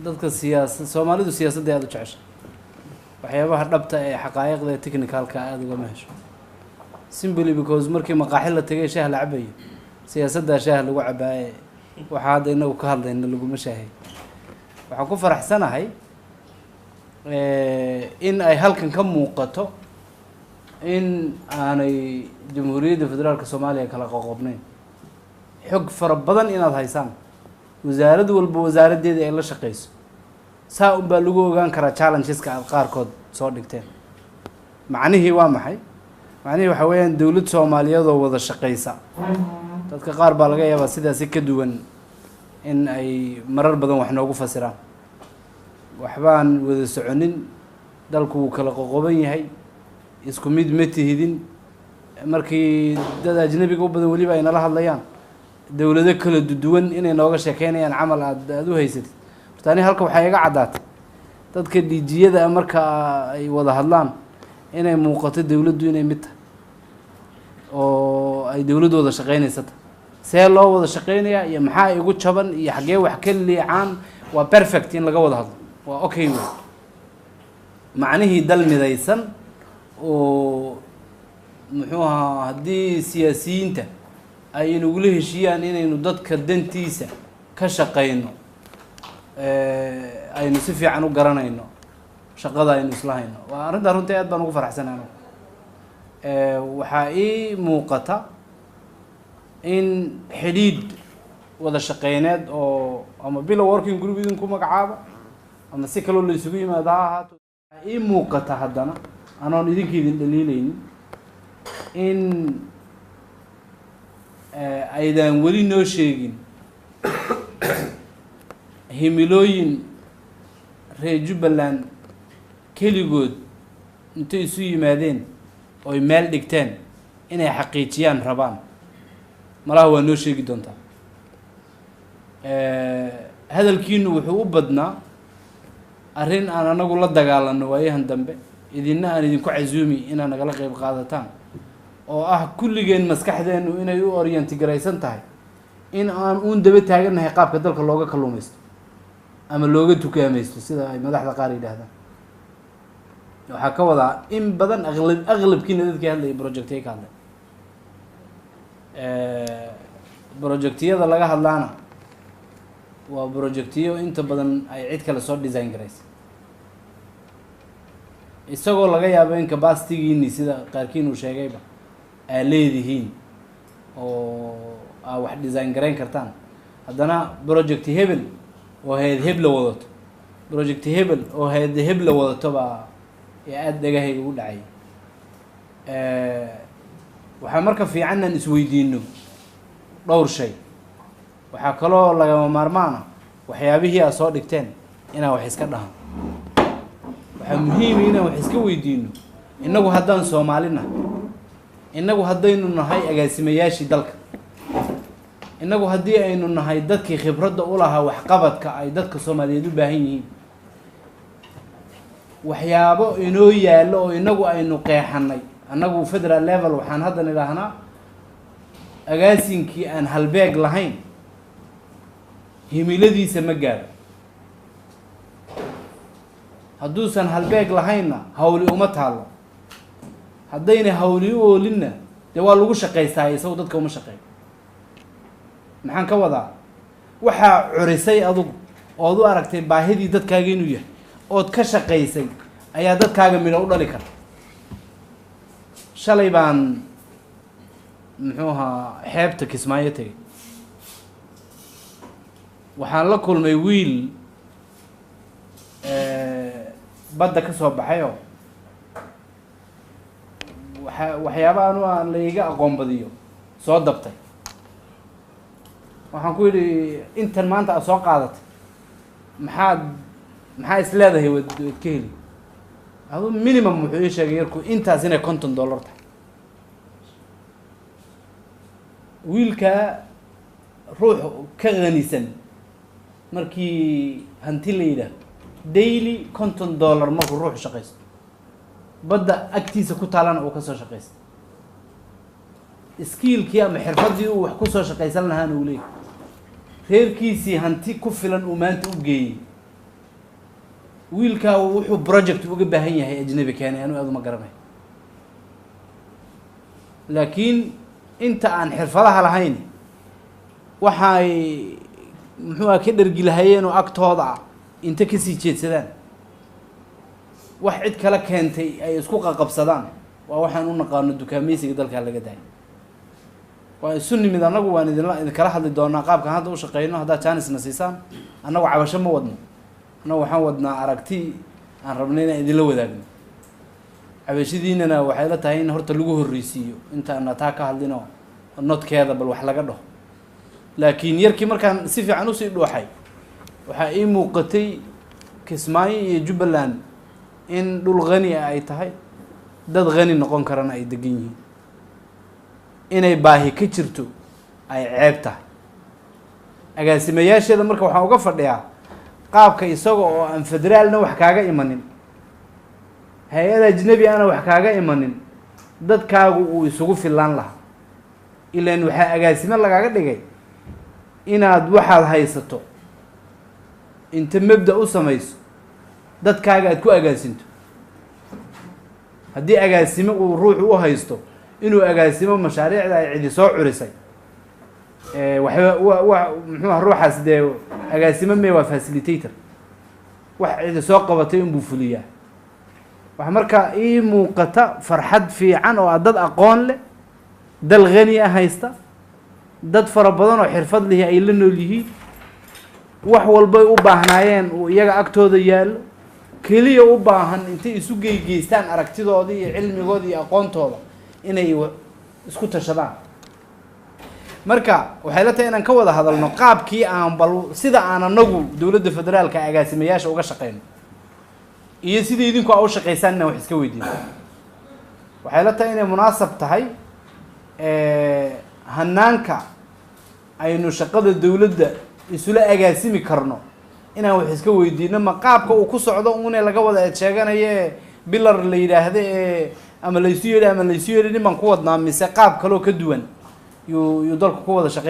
dadka Soomaalidu siyaasadda aad u jecesha waxyaabaha dhabta ee xaqaayiqda technicalka aad uga mahasho simply because markii maqaaxil la tagay shaah la cabayo siyaasadda shaah lagu cabaaye waxa hadda inagu ka hadlayna lagu mashaahay waxaan ku faraxsanahay in ay halkan ka muuqato in aanay jamhuuriyadda federaalka Soomaaliya kala qoqobnayn xog fara badan inaad haysaan wasaaraddu walba wasaaraddeeda ay la shaqeyso saa un baa lagu ogaan karaa challengeska aad qaarkood soo dhigteen macnihii waa maxay macnihii waxa weeyaan dowlad Soomaaliyeed oo wada shaqeysa dadka qaar baa laga yaabaa sidaasi ka duwan in ay marar badan wax noogu fasiraan waxbaan wada soconin dalku wuu kala qoqoban yahay isku mid ma tihidin markii dad ajnabiga u badan weliba ay nala hadlayaan dowlado kala duwan inay nooga sheekeynayaan camal aad u haysatid hortaani halka waxay iga caddaatay dadka dijiyada marka ay wada hadlaan inay muuqato dowladdu inay mid tahay oo ay dowladdu wada shaqeynaysa see loo wada shaqeynayaa iyo maxaa igu jaban iyo xagee wax ka liicaan waa perfect in laga wada hadlo waa okay wey macnihii dal midaysan oo muxuu ahaa haddii siyaasiyiinta ay inagula heshiiyaan inaynu dadka dantiisa ka shaqeyno aynu si fiican u garanayno shaqada aynu isla hayno waa arrintaa runtii aad baan ugu faraxsanahay waxaa ii muuqata in xidhiidh wada shaqeyneed oo ama bilow working group idinku magacaaba ama si kaloo la isugu yimaado ha ahaato waxaa ii muuqata haddana anoon idinka idin dhaliilaynin in aydan weli noo sheegin himilooyin reer Jubbaland keligood intay isu yimaadeen oo ay meel dhigteen inay xaqiijiyaan rabaan malaha waa noo sheegi doontaa hadalkiinu wuxuu u badnaa arrin aan anagu la dagaalano waayahan dambe idinna aan idinku casuumi inaad nagala qayb qaadataan oo ah kulligeen maskaxdeenu inay u orientegaraysan tahay in aan uun daba taaganahay qaabka dalka looga kalluumaysto ama looga tukaamaysto sida ay madaxda qaar yidhaahdaan waxaa ka wadaa in badan aqlabkiina dadkii hadlayay projectay ka hadlay projectiyada laga hadlaana waa projectiyo inta badan ay cid kale soo design garaysa isagoo laga yaabo in capacitygiini sida qaarkiin uu sheegayba aa leedihiin oo aa wax design garayn kartaan haddana project hebel oo hayad heb la wadato project hebel oo hayad heb la wadato baa aada dhagahayga ugu dhacay waxaa marka fiican inaan isweydiino dhowr shay waxaa kaloo lagama maarmaana waxyaabihii aad soo dhigteen inaan wax iska dhahan waxaa muhiima inaan wax iska weydiino innagu haddaan Soomaalina innagu haddaynu nahay agaasimayaashii dalka innagu haddii aynu nahay dadkii khibradda u lahaa waxqabadka ay dadka Soomaaliyeed u baahan yihiin waxyaabo inoo yaallo oo inagu aynu qeexanay annagu federal level waxaan hadda nidhaahnaa agaasinkii aan halbeeg lahayn himiladiisa ma gaaro hadduusan halbeeg lahaynna hawli uma taalo haddayna hawli u oolinna dee waa lagu shaqaystaa isagu dadka uma shaqeeyo maxaan ka wadaa waxaa curisay adugu ood u aragtay baahidii dadkaaga inuu yahay ood ka shaqaysay ayaa dadkaaga midho u dhali kara shalay baan muxuu ahaa xeebta Kismaayo tegay waxaan la kulmay wiil badda ka soo baxayoo waxyaaba aan la iga aqoon badiyo soo dabtay waxaan ku yidhi intan maanta aad soo qaadatay maxaa is leedahay waad ka heli aduu minimum wuxuu ii sheegay yarku intaas inay $50 tahay wiilka ruux ka qanisan markii hanti la yidhaah daily $50 markuu ruux shaqaysto badda agtiisa ku taalana uu ka soo shaqaysto skiilkii ama xirfadii uu wax ku soo shaqaysan lahaana uu leeyahay reerkiisii hanti ku filan uu maanta u geeyey wiilkaa wuxuu project uga baahan yahay ajnabi keenay anu aad uma garanay laakiin inta aan xirfadaha lahayn waxay muxuu ka dhargi lahayeen oo agtooda inta ka sii jeedsadaan wax cid kala keentay ay isku qaqabsadaan waa waxaan u naqaano dukaameysiga dalka laga dahay waa isu nimid anagu waan idin kala hadli doonaa qaabkan hadda u shaqeyno haddaa chance na siisaan anagu cabasho ma wadno anagu waxaan wadnaa aragti aan rabnay inaan idinla wadaagno cabashadiinana waxay la tahay in horta lagu horreysiiyo intaana taa ka hadlino nodkeeda bal wax laga dhaho laakiin yarkii markaan si fiican usii dhuuxay waxaa ii muuqatay Kismaayo iyo Jubbaland in dhul qani ah ay tahay dad qani noqon karana ay degan yihiin inay baahi ka jirto ay ceeb tahay agaasimayaasheeda marka waxaan uga fadhiyaa qaabka isaga oo aan federaalna wax kaaga imanin hay-ad ajnabi ana wax kaaga imanin dadkaagu uu isugu filaan lahaa ilaan waxaa agaasimo lagaaga dhigay inaad waxaad haysato inta mabda u samayso dadkaaga aad ku agaasinto haddii agaasimo uu ruuxu u haysto inuu agaasimo mashaariicda ay cidi soo curisay muxuu ruuxaas dee agaasimo mee waa facilitator wax cidi soo qabatay inbuu fuliyaa waxa marka ii muuqata farxad fiican oo dad aqoon leh dal qani ah haysta dad fara badan oo xirfad leh ay la nool yihiin wax walba u baahnaayeen oo iyaga agtooda yaalo kaliya u baahan intay isu geegeystaan aragtidooda iyo cilmigooda iyo aqoontooda inay isku tashadaan marka waxay la tahay inaan ka wada hadalno qaabkii aan bal sida aan anagu dawladda federaalka agaasimayaasha uga shaqeyno iyo sida idinku u shaqeysaan inaan wax iska weydiino waxay la tahay inay munaasab tahay hanaanka aynu shaqada dawladda isula agaasimi karno inaan wax iska weydiino ma qaabka uu ku socdo uune laga wada sheeganayo bilar la yiraahdo ama la isu yeedhay ama la isu yeedhay niman ku wadnaa mise qaab kale oo ka duwan yu dalku ku wada shaqeeyo